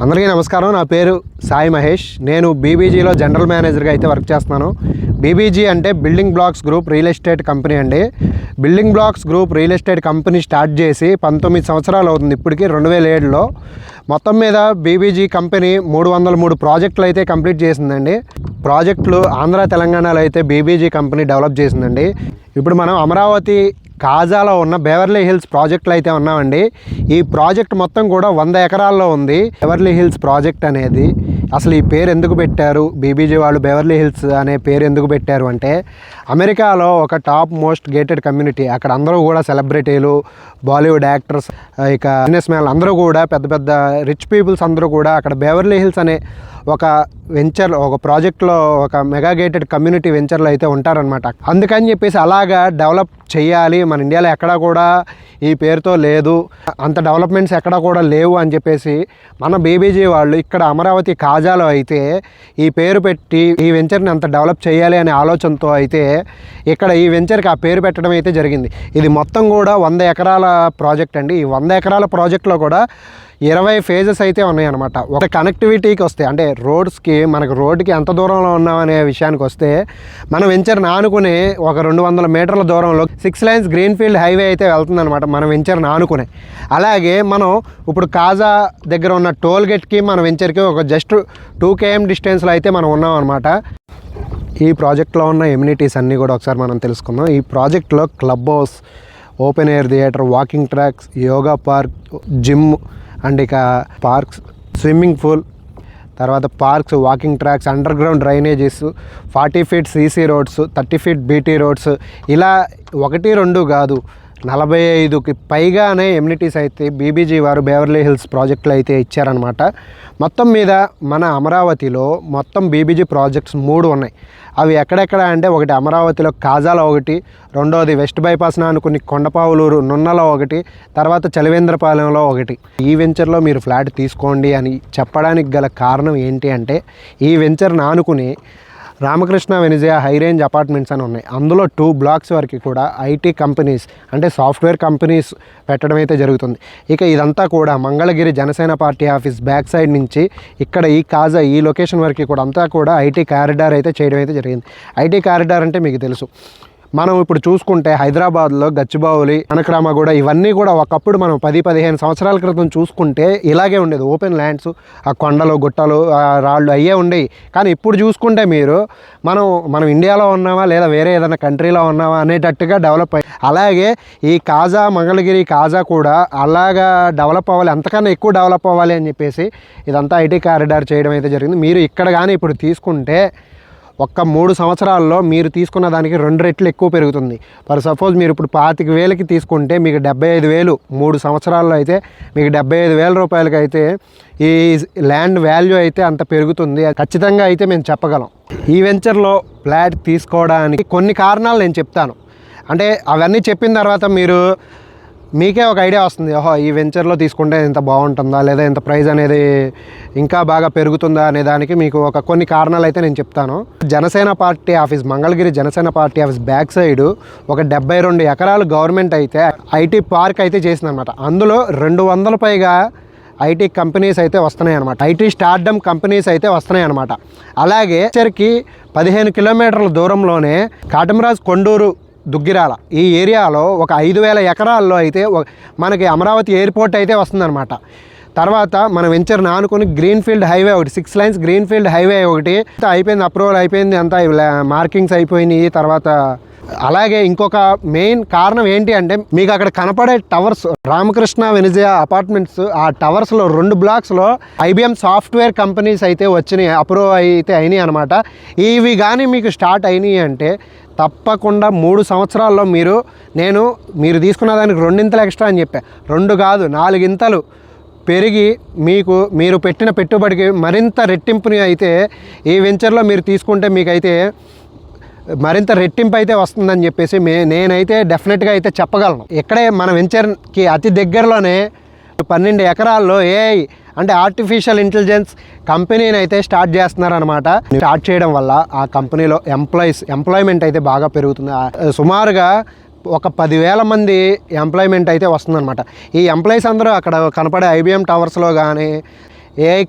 అందరికీ నమస్కారం. నా పేరు సాయి మహేష్. నేను బీబీజీలో జనరల్ మేనేజర్గా అయితే వర్క్ చేస్తున్నాను. బీబీజీ అంటే building blocks group real estate company అండి. Building blocks group real estate company start చేసి 19 సంవత్సరాలు అవుతుంది. ఇప్పటికీ 2007లో మొత్తం మీద బీబీజీ కంపెనీ 303 ప్రాజెక్టులు అయితే కంప్లీట్ చేసిందండి. ప్రాజెక్టులు ఆంధ్ర తెలంగాణలో అయితే బీబీజీ కంపెనీ డెవలప్ చేసిందండి. ఇప్పుడు మనం అమరావతి కాజాలో ఉన్న బెవర్లీ హిల్స్ ప్రాజెక్టులు అయితే ఉన్నామండి. ఈ ప్రాజెక్ట్ మొత్తం కూడా 100 ఎకరాల్లో ఉంది. బెవర్లీ హిల్స్ ప్రాజెక్ట్ అనేది అసలు ఈ పేరు ఎందుకు పెట్టారు, బీబీజీ వాళ్ళు బెవర్లీ హిల్స్ అనే పేరు ఎందుకు పెట్టారు అంటే, అమెరికాలో ఒక టాప్ మోస్ట్ గేటెడ్ కమ్యూనిటీ. అక్కడ అందరూ కూడా సెలబ్రిటీలు, బాలీవుడ్ యాక్టర్స్, ఇక బిజినెస్ మ్యాన్లు అందరూ కూడా, పెద్ద పెద్ద రిచ్ పీపుల్స్ అందరూ కూడా అక్కడ బెవర్లీ హిల్స్ అనే ఒక వెంచర్, ఒక ప్రాజెక్ట్లో, ఒక మెగా గేటెడ్ కమ్యూనిటీ వెంచర్లో అయితే ఉంటారనమాట. అందుకని చెప్పేసి అలాగా డెవలప్ చేయాలి, మన ఇండియాలో ఎక్కడా కూడా ఈ పేరుతో లేదు, అంత డెవలప్మెంట్స్ ఎక్కడా కూడా లేవు అని చెప్పేసి మన బీబీజీ వాళ్ళు ఇక్కడ అమరావతి కాజాలో అయితే ఈ పేరు పెట్టి ఈ వెంచర్ని అంత డెవలప్ చేయాలి అనే ఆలోచనతో అయితే ఇక్కడ ఈ వెంచర్కి ఆ పేరు పెట్టడం అయితే జరిగింది. ఇది మొత్తం కూడా 100 ఎకరాల ప్రాజెక్ట్ అండి. ఈ 100 ఎకరాల ప్రాజెక్ట్లో కూడా 20 ఫేజెస్ అయితే ఉన్నాయన్నమాట. ఒక కనెక్టివిటీకి వస్తే, అంటే రోడ్స్కి, మనకు రోడ్డుకి ఎంత దూరంలో ఉన్నామనే విషయానికి వస్తే, మనం వెంచర్ ఆనుకునే ఒక 200 మీటర్ల దూరంలో 6 లైన్స్ గ్రీన్ ఫీల్డ్ హైవే అయితే వెళ్తుందన్నమాట మనం వెంచర్ ఆనుకునే. అలాగే మనం ఇప్పుడు కాజా దగ్గర ఉన్న టోల్ గేట్కి మన వెంచర్కి ఒక జస్ట్ 2 km డిస్టెన్స్లో అయితే మనం ఉన్నాం అనమాట. ఈ ప్రాజెక్ట్లో ఉన్న ఎమ్యూనిటీస్ అన్నీ కూడా ఒకసారి మనం తెలుసుకుందాం. ఈ ప్రాజెక్ట్లో club house, open air theatre, walking tracks, yoga park, gym and ఇక పార్క్స్, స్విమ్మింగ్ పూల్, తర్వాత parks, walking tracks, under ground drainages, 40 feet CC roads, 30 feet BT roads, ఇలా 1-2 కాదు 45కి పైగానే ఎమ్యూనిటీస్ అయితే బీబీజీ వారు బెవర్లీ హిల్స్ ప్రాజెక్టులు అయితే ఇచ్చారనమాట. మొత్తం మీద మన అమరావతిలో మొత్తం బీబీజీ ప్రాజెక్ట్స్ 3 ఉన్నాయి. అవి ఎక్కడెక్కడ అంటే, ఒకటి అమరావతిలో కాజాలో ఒకటి, రెండోది వెస్ట్ బైపాస్న అనుకుని కొండపావులూరు నున్నలో ఒకటి, తర్వాత చలివేంద్రపాలెంలో ఒకటి. ఈ వెంచర్లో మీరు ఫ్లాట్ తీసుకోండి అని చెప్పడానికి గల కారణం ఏంటి అంటే, ఈ వెంచర్ని ఆనుకుని రామకృష్ణ వెనిజియా హై రేంజ్ అపార్ట్మెంట్స్ అని ఉన్నాయి. అందులో 2 blocks వరకు కూడా ఐటీ కంపెనీస్, అంటే సాఫ్ట్వేర్ కంపెనీస్ పెట్టడం అయితే జరుగుతుంది. ఇక ఇదంతా కూడా Mangalagiri Janasena party office back side నుంచి ఇక్కడ ఈ కాజా ఈ లొకేషన్ వరకు కూడా అంతా కూడా ఐటీ కారిడార్ అయితే చేయడం అయితే జరిగింది. ఐటీ కారిడార్ అంటే మీకు తెలుసు, మనం ఇప్పుడు చూసుకుంటే హైదరాబాద్లో గచ్చిబౌలి, కనకరామగూడ, ఇవన్నీ కూడా ఒకప్పుడు మనం 10-15 సంవత్సరాల క్రితం చూసుకుంటే ఇలాగే ఉండేది. ఓపెన్ ల్యాండ్స్, ఆ కొండలు, గుట్టలు, రాళ్ళు అయ్యే ఉండేవి. కానీ ఇప్పుడు చూసుకుంటే మీరు మనం ఇండియాలో ఉన్నామా లేదా వేరే ఏదైనా కంట్రీలో ఉన్నామా అనేటట్టుగా డెవలప్ అయ్యి, అలాగే ఈ కాజా, మంగళగిరి కాజా కూడా అలాగా డెవలప్ అవ్వాలి, అంతకన్నా ఎక్కువ డెవలప్ అవ్వాలి అని చెప్పేసి ఇదంతా ఐటీ కారిడార్ చేయడం అయితే జరిగింది. మీరు ఇక్కడ కానీ ఇప్పుడు తీసుకుంటే ఒక్క 3 సంవత్సరాల్లో మీరు తీసుకున్న దానికి 2 రెట్లు ఎక్కువ పెరుగుతుంది. ఫర్ సపోజ్ మీరు ఇప్పుడు 25,000కి తీసుకుంటే మీకు 75,000, 3 సంవత్సరాల్లో అయితే మీకు 75,000 రూపాయలకి అయితే ఈ ల్యాండ్ వాల్యూ అయితే అంత పెరుగుతుంది ఖచ్చితంగా అయితే మేము చెప్పగలం. ఈ వెంచర్లో ఫ్లాట్ తీసుకోవడానికి కొన్ని కారణాలు నేను చెప్తాను. అంటే అవన్నీ చెప్పిన తర్వాత మీకే ఒక ఐడియా వస్తుంది, ఓహో ఈ వెంచర్లో తీసుకుంటే ఎంత బాగుంటుందా, లేదా ఎంత ప్రైస్ అనేది ఇంకా బాగా పెరుగుతుందా అనే దానికి మీకు కొన్ని కారణాలు అయితే నేను చెప్తాను. Janasena party office, Mangalagiri Janasena party office back side ఒక 72 ఎకరాలు గవర్నమెంట్ అయితే ఐటీ పార్క్ అయితే చేసిందనమాట. అందులో 200 పైగా ఐటీ కంపెనీస్ అయితే వస్తున్నాయి అనమాట. ఐటీ స్టార్డమ్ కంపెనీస్ అయితే వస్తున్నాయి అనమాట. అలాగే వెంచర్కి 15 కిలోమీటర్ల దూరంలోనే కాటమరాజ్, కొండూరు, దుగ్గిరాల ఈ ఏరియాలో ఒక 5,000 ఎకరాల్లో అయితే మనకి అమరావతి ఎయిర్పోర్ట్ అయితే వస్తుందన్నమాట. తర్వాత మన వెంచర్ని ఆనుకొని గ్రీన్ ఫీల్డ్ హైవే ఒకటి, 6 లైన్స్ గ్రీన్ ఫీల్డ్ హైవే ఒకటి అయిపోయింది, అప్రూవల్ అయిపోయింది, అంతా మార్కింగ్స్ అయిపోయినాయి. తర్వాత అలాగే ఇంకొక మెయిన్ కారణం ఏంటి అంటే, మీకు అక్కడ కనపడే టవర్స్, రామకృష్ణ వెనిజియా అపార్ట్మెంట్స్, ఆ టవర్స్లో 2 బ్లాక్స్లో IBM సాఫ్ట్వేర్ కంపెనీస్ అయితే వచ్చినాయి, అప్రూవ్ అయితే అయినాయి అనమాట. ఇవి కానీ మీకు స్టార్ట్ అయినాయి అంటే తప్పకుండా 3 సంవత్సరాల్లో మీరు తీసుకున్న దానికి 2 ఇంతలు ఎక్స్ట్రా అని చెప్పా, 2 కాదు 4 ఇంతలు పెరిగి మీరు పెట్టిన పెట్టుబడికి మరింత రెట్టింపుని అయితే ఈ వెంచర్లో మీరు తీసుకుంటే మీకైతే మరింత రెట్టింపు అయితే వస్తుందని చెప్పేసి నేనైతే డెఫినెట్గా అయితే చెప్పగలను. ఇక్కడే మన వెంచర్కి అతి దగ్గరలోనే 12 ఎకరాల్లో AI అంటే ఆర్టిఫిషియల్ ఇంటెలిజెన్స్ కంపెనీని అయితే స్టార్ట్ చేస్తున్నారనమాట. స్టార్ట్ చేయడం వల్ల ఆ కంపెనీలో ఎంప్లాయ్మెంట్ అయితే బాగా పెరుగుతుంది. సుమారుగా ఒక 10,000 మంది ఎంప్లాయ్మెంట్ అయితే వస్తుందన్నమాట. ఈ ఎంప్లాయీస్ అందరూ అక్కడ కనపడే IBM టవర్స్లో కానీ ఏఐ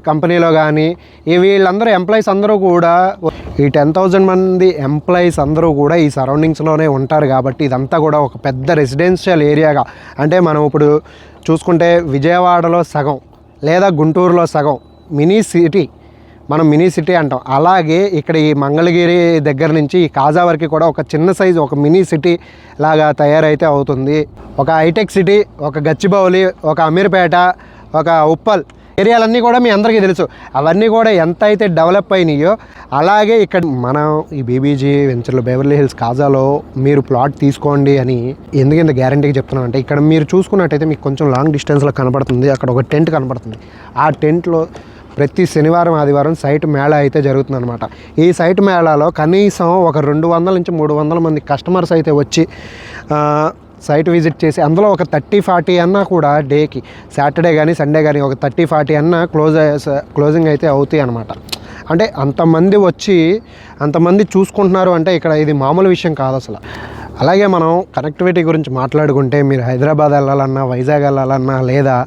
కంపెనీలో కానీ వీళ్ళందరూ ఎంప్లాయీస్ అందరూ కూడా ఈ 10,000 మంది ఎంప్లాయీస్ అందరూ కూడా ఈ సరౌండింగ్స్లోనే ఉంటారు. కాబట్టి ఇదంతా కూడా ఒక పెద్ద రెసిడెన్షియల్ ఏరియాగా, అంటే మనం ఇప్పుడు చూసుకుంటే విజయవాడలో సగం లేదా గుంటూరులో సగం మినీ సిటీ, మనం మినీ సిటీ అంటాం. అలాగే ఇక్కడ ఈ మంగళగిరి దగ్గర నుంచి ఈ కాజా వరకు కూడా ఒక చిన్న సైజు ఒక మినీ సిటీ లాగా తయారైతే అవుతుంది. ఒక హైటెక్ సిటీ, ఒక గచ్చిబౌలి, ఒక అమీర్పేట, ఒక ఉప్పల్ ఏరియాలన్నీ కూడా మీ అందరికీ తెలుసు. అవన్నీ కూడా ఎంత అయితే డెవలప్ అయినాయో అలాగే ఇక్కడ మనం ఈ బీబీజీ వెంచర్లో బెవర్లీ హిల్స్ కాజాలో మీరు ప్లాట్ తీసుకోండి అని ఎందుకు ఇంత గ్యారంటీగా చెప్తున్నాను అంటే, ఇక్కడ మీరు చూసుకున్నట్టయితే మీకు కొంచెం లాంగ్ డిస్టెన్స్లో కనపడుతుంది, అక్కడ ఒక టెంట్ కనపడుతుంది. ఆ టెంట్లో ప్రతి శనివారం ఆదివారం సైట్ మేళా అయితే జరుగుతుంది అనమాట. ఈ సైట్ మేళాలో కనీసం ఒక 200 నుంచి 300 మంది కస్టమర్స్ అయితే వచ్చి సైట్ విజిట్ చేసి, అందులో ఒక 30-40 అన్నా కూడా డేకి, సాటర్డే కానీ సండే కానీ ఒక 30-40 అన్నా క్లోజింగ్ అయితే అవుతాయి అనమాట. అంటే అంతమంది వచ్చి అంతమంది చూసుకుంటున్నారు అంటే ఇక్కడ ఇది మామూలు విషయం కాదు అసలు. అలాగే మనం కనెక్టివిటీ గురించి మాట్లాడుకుంటే, మీరు హైదరాబాద్ వెళ్ళాలన్నా, వైజాగ్ వెళ్ళాలన్నా, లేదా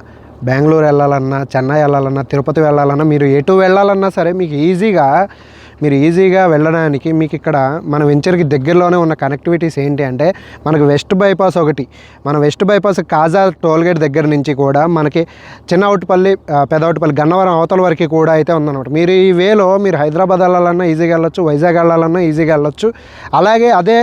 బెంగళూరు వెళ్ళాలన్నా, చెన్నై వెళ్ళాలన్నా, తిరుపతి వెళ్ళాలన్నా, మీరు ఎటు వెళ్ళాలన్నా సరే మీకు ఈజీగా వెళ్ళడానికి మీకు ఇక్కడ మన వెంచర్కి దగ్గరలోనే ఉన్న కనెక్టివిటీస్ ఏంటి అంటే, మనకు వెస్ట్ బైపాస్ ఒకటి, మన వెస్ట్ బైపాస్ కాజా టోల్గేట్ దగ్గర నుంచి కూడా మనకి చిన్నవుటిపల్లి, పెదవుటిపల్లి, గన్నవరం అవతల వరకు కూడా అయితే ఉందన్నమాట. మీరు ఈ వేలో మీరు హైదరాబాద్ వెళ్ళాలన్నా ఈజీగా వెళ్ళొచ్చు, వైజాగ్ వెళ్ళాలన్నా ఈజీగా వెళ్ళొచ్చు. అలాగే అదే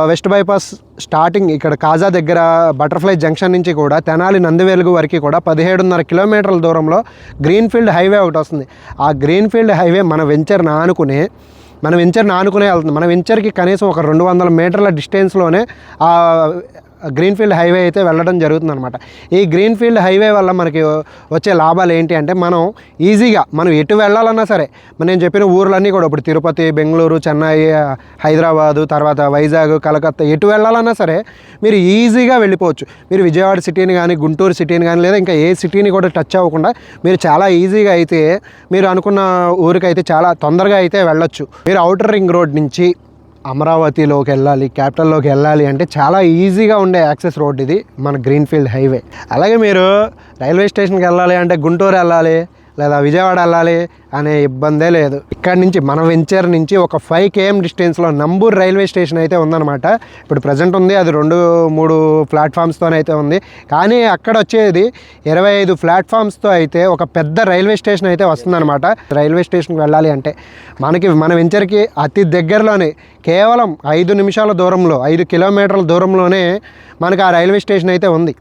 వెస్ట్ బైపాస్ స్టార్టింగ్ ఇక్కడ కాజా దగ్గర బటర్ఫ్లై జంక్షన్ నుంచి కూడా తెనాలి నందివెలుగు వరకు కూడా 17.5 కిలోమీటర్ల దూరంలో గ్రీన్ఫీల్డ్ హైవే ఒకటి వస్తుంది. ఆ గ్రీన్ఫీల్డ్ హైవే మన వెంచర్ని ఆనుకునే వెళ్తుంది. మన వెంచర్కి కనీసం ఒక 200 మీటర్ల డిస్టెన్స్లోనే ఆ గ్రీన్ఫీల్డ్ హైవే అయితే వెళ్ళడం జరుగుతుంది అనమాట. ఈ గ్రీన్ఫీల్డ్ హైవే వల్ల మనకి వచ్చే లాభాలు ఏంటి అంటే, మనం ఎటు వెళ్ళాలన్నా సరే, నేను చెప్పిన ఊర్లన్నీ కూడా ఇప్పుడు తిరుపతి, బెంగళూరు, చెన్నై, హైదరాబాదు, తర్వాత వైజాగ్, కలకత్తా, ఎటు వెళ్ళాలన్నా సరే మీరు ఈజీగా వెళ్ళిపోవచ్చు. మీరు విజయవాడ సిటీని కానీ, గుంటూరు సిటీని కానీ, లేదా ఇంకా ఏ సిటీని కూడా టచ్ అవ్వకుండా మీరు చాలా ఈజీగా అయితే మీరు అనుకున్న ఊరికైతే చాలా తొందరగా అయితే వెళ్ళొచ్చు. మీరు ఔటర్ రింగ్ రోడ్ నుంచి అమరావతిలోకి వెళ్ళాలి, క్యాపిటల్లోకి వెళ్ళాలి అంటే చాలా ఈజీగా ఉండే యాక్సెస్ రోడ్ ఇది మన గ్రీన్ఫీల్డ్ హైవే. అలాగే మీరు రైల్వే స్టేషన్కి వెళ్ళాలి అంటే గుంటూరు వెళ్ళాలి లేదా విజయవాడ వెళ్ళాలి అనే ఇబ్బందే లేదు. ఇక్కడ నుంచి మన వెంచర్ నుంచి ఒక 5 km డిస్టెన్స్లో నంబూర్ రైల్వే స్టేషన్ అయితే ఉందన్నమాట. ఇప్పుడు ప్రజెంట్ ఉంది, అది 2-3 ప్లాట్ఫామ్స్తోనైతే ఉంది. కానీ అక్కడ వచ్చేది 25 ప్లాట్ఫామ్స్తో అయితే ఒక పెద్ద రైల్వే స్టేషన్ అయితే వస్తుందన్నమాట. రైల్వే స్టేషన్కి వెళ్ళాలి అంటే మన వెంచర్కి అతి దగ్గరలోనే కేవలం 5 నిమిషాల దూరంలో, 5 కిలోమీటర్ల దూరంలోనే మనకు ఆ రైల్వే స్టేషన్ అయితే ఉంది.